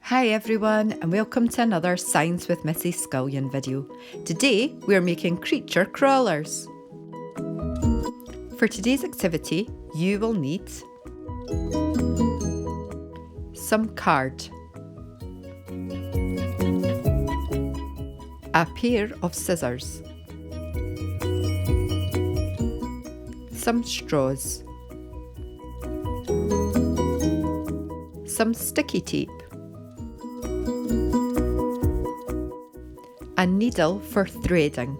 Hi everyone and welcome to another Science with Mrs Scullion video. Today we're making creature crawlers. For today's activity you will need some card, a pair of scissors, some straws, some sticky tape, a needle for threading,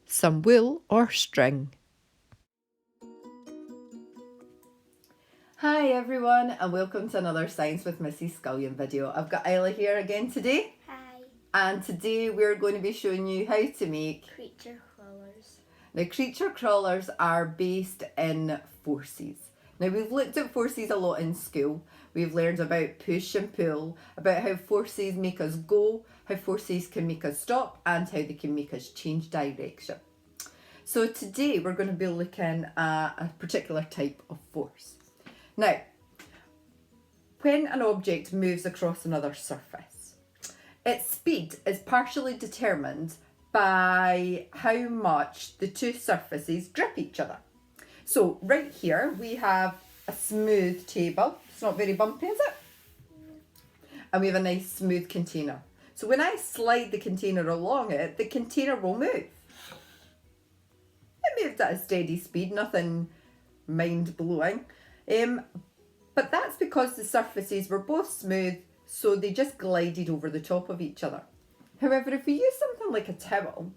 some wool or string. Hi everyone and welcome to another Science with Mrs Scullion video. I've got Isla here again today. Hi. And today we're going to be showing you how to make Creature crawlers. Now creature crawlers are based in forces. Now we've looked at forces a lot in school. We've learned about push and pull, about how forces make us go, how forces can make us stop, and how they can make us change direction. So today we're going to be looking at a particular type of force. Now, when an object moves across another surface, its speed is partially determined by how much the two surfaces grip each other. So right here we have a smooth table. It's not very bumpy, is it? And we have a nice smooth container. So when I slide the container along it, the container will move. It moves at a steady speed, nothing mind-blowing. But that's because the surfaces were both smooth, so they just glided over the top of each other. However, if we use something like a towel,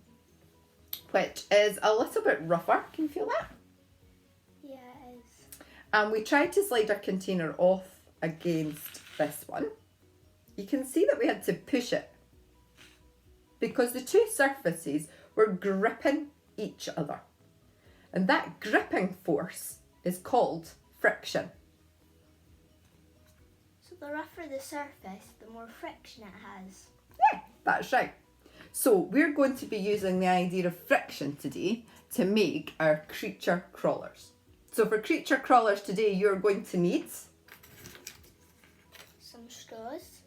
which is a little bit rougher, can you feel that? Yeah, it is. And we tried to slide our container off against this one, you can see that we had to push it because the two surfaces were gripping each other. And that gripping force is called friction. So the rougher the surface, the more friction it has. Yeah, that's right. So we're going to be using the idea of friction today to make our creature crawlers. So for creature crawlers today, you're going to need some straws.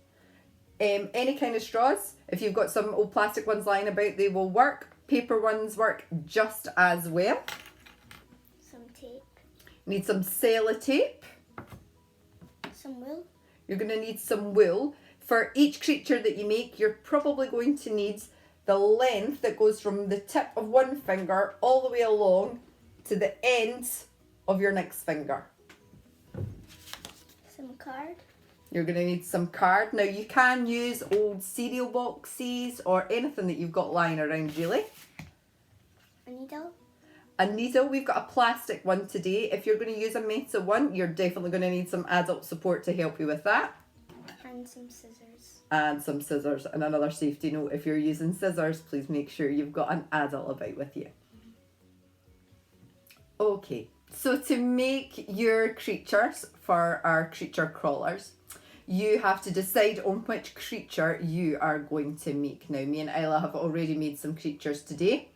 Any kind of straws. If you've got some old plastic ones lying about, they will work. Paper ones work just as well. Some tape. Need some sellotape. Some wool. You're going to need some wool. For each creature that you make, you're probably going to need the length that goes from the tip of one finger all the way along to the end of your next finger. Some card. You're going to need some card. Now you can use old cereal boxes or anything that you've got lying around really. A needle. A needle, we've got a plastic one today. If you're going to use a metal one, you're definitely going to need some adult support to help you with that. And some scissors. And some scissors. And another safety note, if you're using scissors, please make sure you've got an adult about with you. Okay, so to make your creatures for our creature crawlers, you have to decide on which creature you are going to make. Now, me and Isla have already made some creatures today.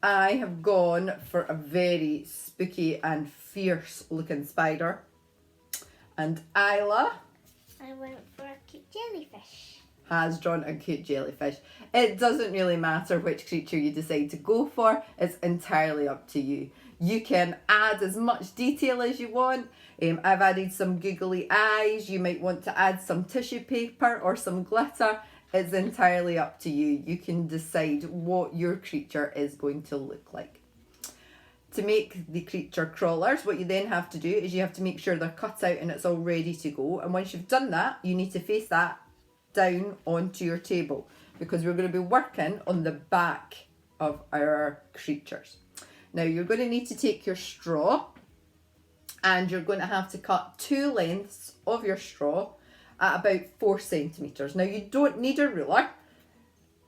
I have gone for a very spooky and fierce looking spider. And Isla I went for a cute jellyfish. has drawn a cute jellyfish. It doesn't really matter which creature you decide to go for. It's entirely up to you. You can add as much detail as you want. I've added some googly eyes. You might want to add some tissue paper or some glitter. It's entirely up to you. You can decide what your creature is going to look like. To make the creature crawlers, what you then have to do is you have to make sure they're cut out and it's all ready to go. And once you've done that, you need to face that down onto your table because we're going to be working on the back of our creatures. Now you're going to need to take your straw and you're going to have to cut two lengths of your straw at about 4 centimetres. Now you don't need a ruler,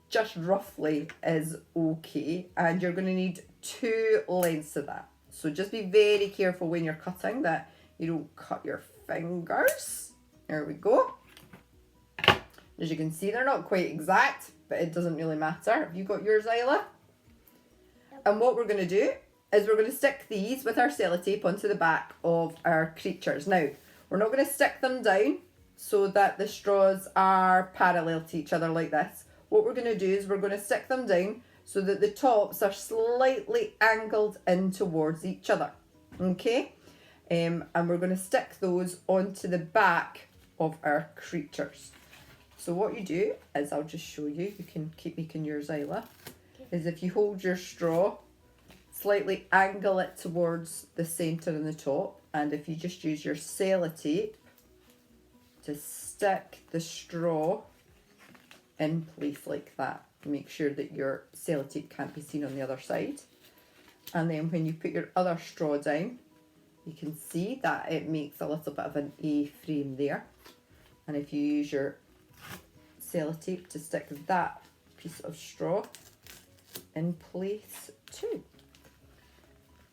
just roughly is okay, and you're going to need 2 lengths of that. So just be very careful when you're cutting that you don't cut your fingers. There we go. As you can see, they're not quite exact, but it doesn't really matter. Have you got yours, Isla? Yep. And what we're going to do is we're going to stick these with our sellotape onto the back of our creatures. Now, We're not going to stick them down so that the straws are parallel to each other like this. What we're going to do is we're going to stick them down so that the tops are slightly angled in towards each other. Okay? And we're going to stick those onto the back of our creatures. So what you do is, I'll just show you, you can keep making yours, Isla, is if you hold your straw, slightly angle it towards the centre and the top, and if you just use your sellotape to stick the straw in place like that. Make sure that your sellotape can't be seen on the other side. And then when you put your other straw down, you can see that it makes a little bit of an A-frame there. And if you use your sellotape to stick that piece of straw in place too.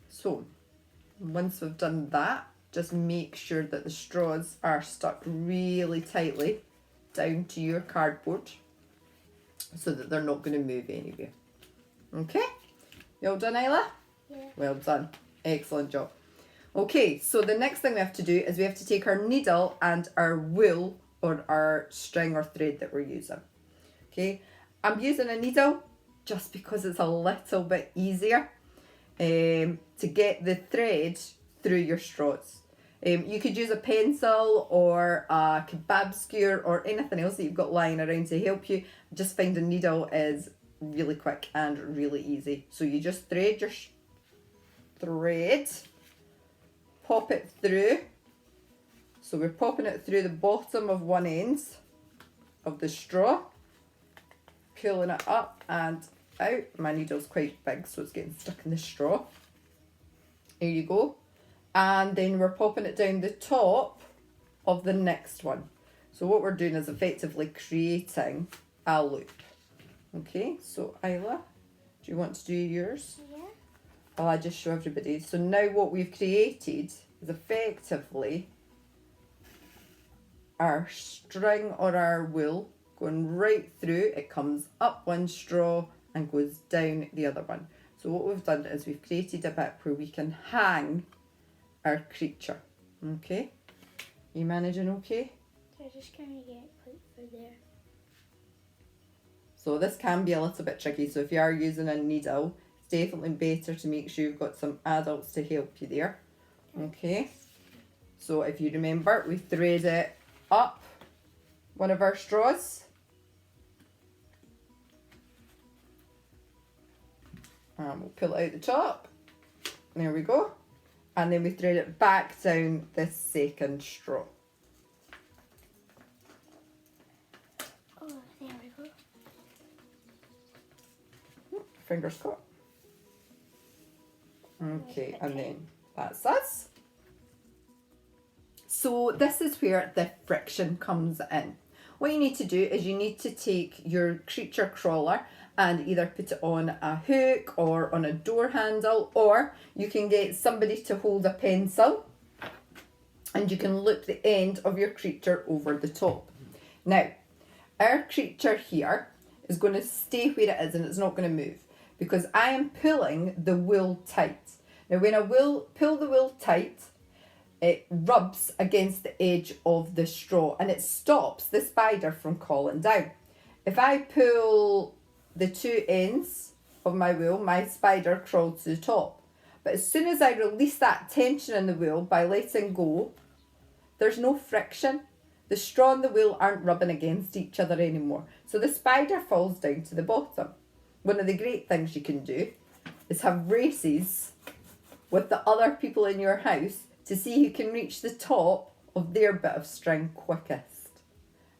So once we've done that, just make sure that the straws are stuck really tightly down to your cardboard so that they're not going to move anywhere. Okay? You all done, Isla? Yeah. Well done. Excellent job. Okay, so the next thing we have to do is we have to take our needle and our wool or our string or thread that we're using. Okay, I'm using a needle just because it's a little bit easier to get the thread through your straws. You could use a pencil or a kebab skewer or anything else that you've got lying around to help you. Just find a needle is really quick and really easy. So you just thread your thread, pop it through. So we're popping it through the bottom of one end of the straw, pulling it up and out. My needle's quite big, so it's getting stuck in the straw. There you go. And then we're popping it down the top of the next one. So what we're doing is effectively creating a loop. Okay, so Isla, do you want to do yours? Yeah. I'll just show everybody. So now what we've created is effectively our string or our wool going right through. It comes up one straw and goes down the other one. So what we've done is we've created a bit where we can hang our creature. Okay, you managing okay? So I'm just going to get it put for there. So this can be a little bit tricky, so if you are using a needle, it's definitely better to make sure you've got some adults to help you there. Okay, so if you remember, we thread it up one of our straws. And we'll pull it out the top. There we go. And then we thread it back down this second straw. Oh, there we go. Fingers caught. Okay, and then that's us. So this is where the friction comes in. What you need to do is you need to take your creature crawler and either put it on a hook or on a door handle, or you can get somebody to hold a pencil and you can loop the end of your creature over the top. Now, our creature here is going to stay where it is and it's not going to move because I am pulling the wool tight. Now, when I pull the wool tight, it rubs against the edge of the straw and it stops the spider from crawling down. If I pull the two ends of my wool, my spider crawls to the top. But as soon as I release that tension in the wool by letting go, there's no friction. The straw and the wool aren't rubbing against each other anymore. So the spider falls down to the bottom. One of the great things you can do is have races with the other people in your house to see who can reach the top of their bit of string quickest.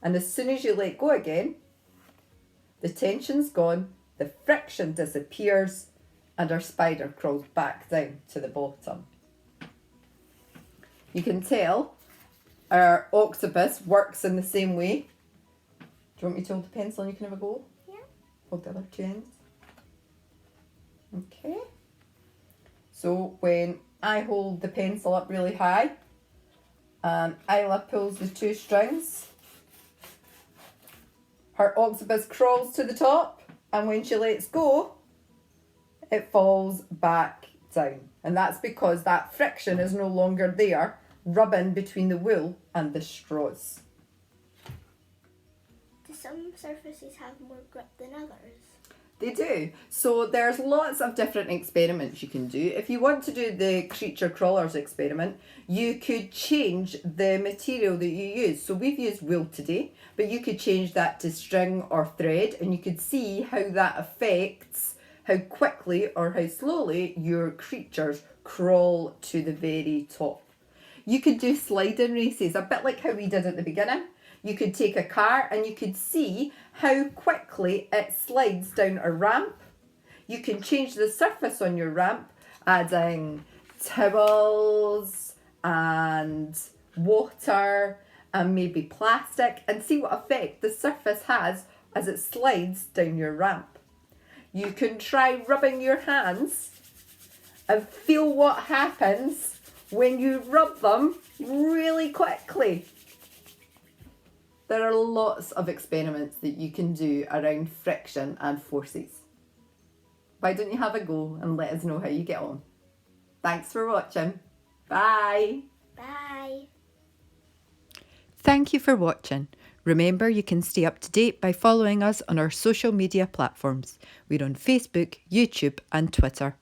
And as soon as you let go again, the tension's gone, the friction disappears, and our spider crawls back down to the bottom. You can tell our octopus works in the same way. Do you want me to hold the pencil and you can have a go? Yeah. Hold the other two ends. Okay. So when I hold the pencil up really high and Isla pulls the two strings, her octopus crawls to the top, and when she lets go, it falls back down. And that's because that friction is no longer there, rubbing between the wool and the straws. Do some surfaces have more grip than others? They do. So there's lots of different experiments you can do. If you want to do the creature crawlers experiment, you could change the material that you use. So we've used wool today, but you could change that to string or thread, and you could see how that affects how quickly or how slowly your creatures crawl to the very top. You could do sliding races, a bit like how we did at the beginning. You could take a car and you could see how quickly it slides down a ramp. You can change the surface on your ramp, adding towels and water and maybe plastic, and see what effect the surface has as it slides down your ramp. You can try rubbing your hands and feel what happens when you rub them really quickly. There are lots of experiments that you can do around friction and forces. Why don't you have a go and let us know how you get on? Thanks for watching. Bye. Bye. Thank you for watching. Remember, you can stay up to date by following us on our social media platforms. We're on Facebook, YouTube and Twitter.